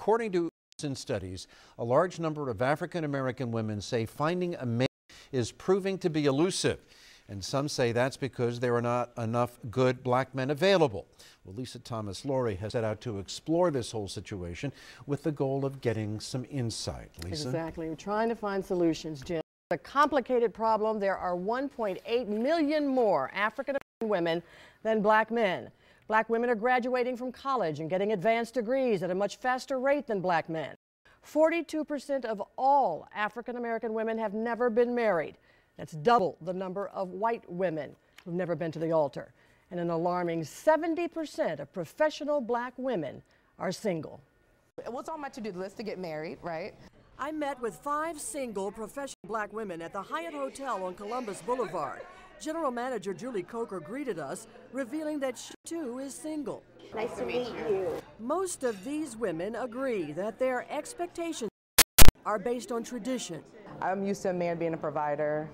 according to recent studies, a large number of African American women say finding a mate is proving to be elusive. And some say that's because there are not enough good black men available. Well, Lisa Thomas-Laurie has set out to explore this whole situation with the goal of getting some insight. Lisa? Exactly. We're trying to find solutions, Jim. It's a complicated problem. There are 1.8 million more African American women than black men. Black women are graduating from college and getting advanced degrees at a much faster rate than black men. 42% of all African American women have never been married. That's double the number of white women who've never been to the altar. And an alarming 70% of professional black women are single. What's on my to-do list to get married, right? I met with 5 single professional black women at the Hyatt Hotel on Columbus Boulevard. General Manager Julie Coker greeted us, revealing that she too is single. Nice to meet you. Most of these women agree that their expectations are based on tradition. I'm used to a man being a provider,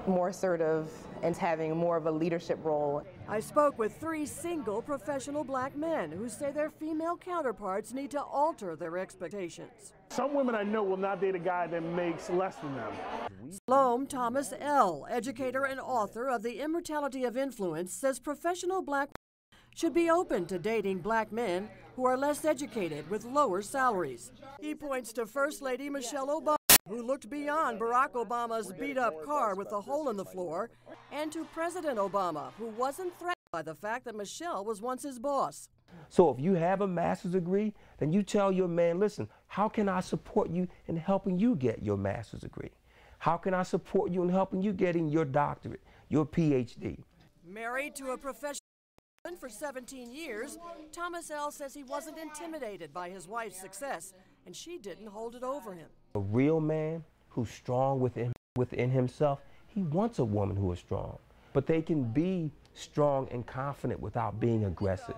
more assertive, and having more of a leadership role. I spoke with 3 single professional black men who say their female counterparts need to alter their expectations. Some women I know will not date a guy that makes less than them. Salome Thomas L., educator and author of The Immortality of Influence, says professional black should be open to dating black men who are less educated with lower salaries. He points to First Lady Michelle Obama, who looked beyond Barack Obama's beat-up car with a hole in the floor, and to President Obama, who wasn't threatened by the fact that Michelle was once his boss. So if you have a master's degree, then you tell your man, listen, how can I support you in helping you get your master's degree? How can I support you in helping you getting your doctorate, your PhD? Married to a professional for 17 years, Thomas L. says he wasn't intimidated by his wife's success, and she didn't hold it over him. A real man who's strong within himself, he wants a woman who is strong. But they can be strong and confident without being aggressive,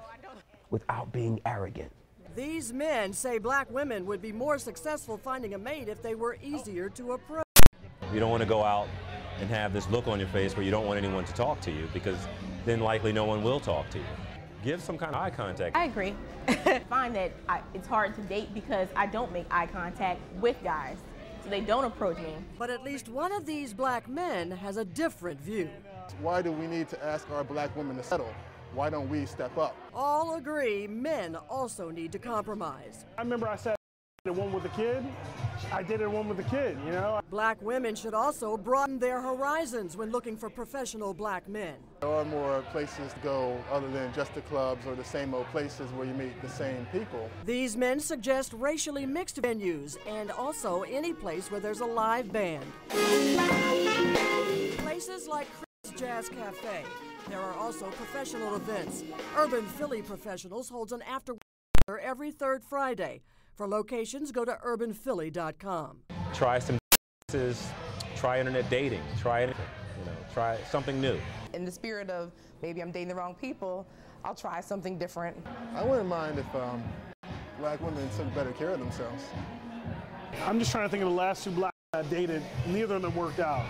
without being arrogant. These men say black women would be more successful finding a mate if they were easier to approach. You don't want to go out and have this look on your face where you don't want anyone to talk to you, because then likely no one will talk to you. Give some kind of eye contact. I agree. I find that it's hard to date because I don't make eye contact with guys, so they don't approach me. But at least one of these black men has a different view. Why do we need to ask our black women to settle? Why don't we step up? All agree men also need to compromise. I remember I said the one with a kid. I did it one with a kid, you know? Black women should also broaden their horizons when looking for professional black men. There are more places to go other than just the clubs or the same old places where you meet the same people. These men suggest racially mixed venues and also any place where there's a live band. Places like Chris Jazz Cafe. There are also professional events. Urban Philly Professionals holds an after every 3rd Friday. For locations, go to urbanphilly.com. Try some try internet dating, try anything, try something new. In the spirit of maybe I'm dating the wrong people, I'll try something different. I wouldn't mind if black women took better care of themselves. I'm just trying to think of the last 2 black I dated. Neither of them worked out.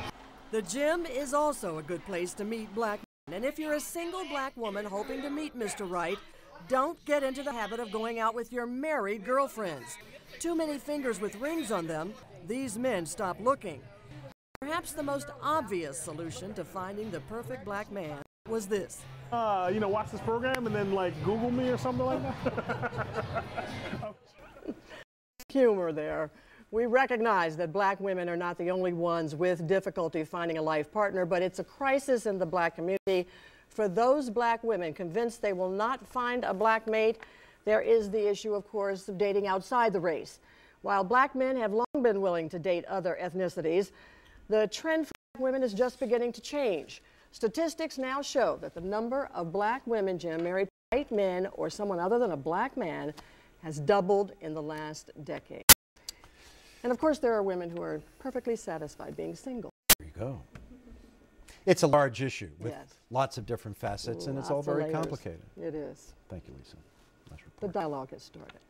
The gym is also a good place to meet black men. And if you're a single black woman hoping to meet Mr. Right, don't get into the habit of going out with your married girlfriends. Too many fingers with rings on them, these men stop looking. Perhaps the most obvious solution to finding the perfect black man was this. Watch this program and then like Google me or something like that. Humor there. We recognize that black women are not the only ones with difficulty finding a life partner, but it's a crisis in the black community. For those black women convinced they will not find a black mate, there is the issue, of course, of dating outside the race. While black men have long been willing to date other ethnicities, the trend for black women is just beginning to change. Statistics now show that the number of black women, Jim, married to white men or someone other than a black man has doubled in the last decade. And of course, there are women who are perfectly satisfied being single. There you go. It's a large issue with Yes. lots of different facets, and it's all Lots of very layers. complicated. It is. Thank you, Lisa. Nice report. The dialogue has started.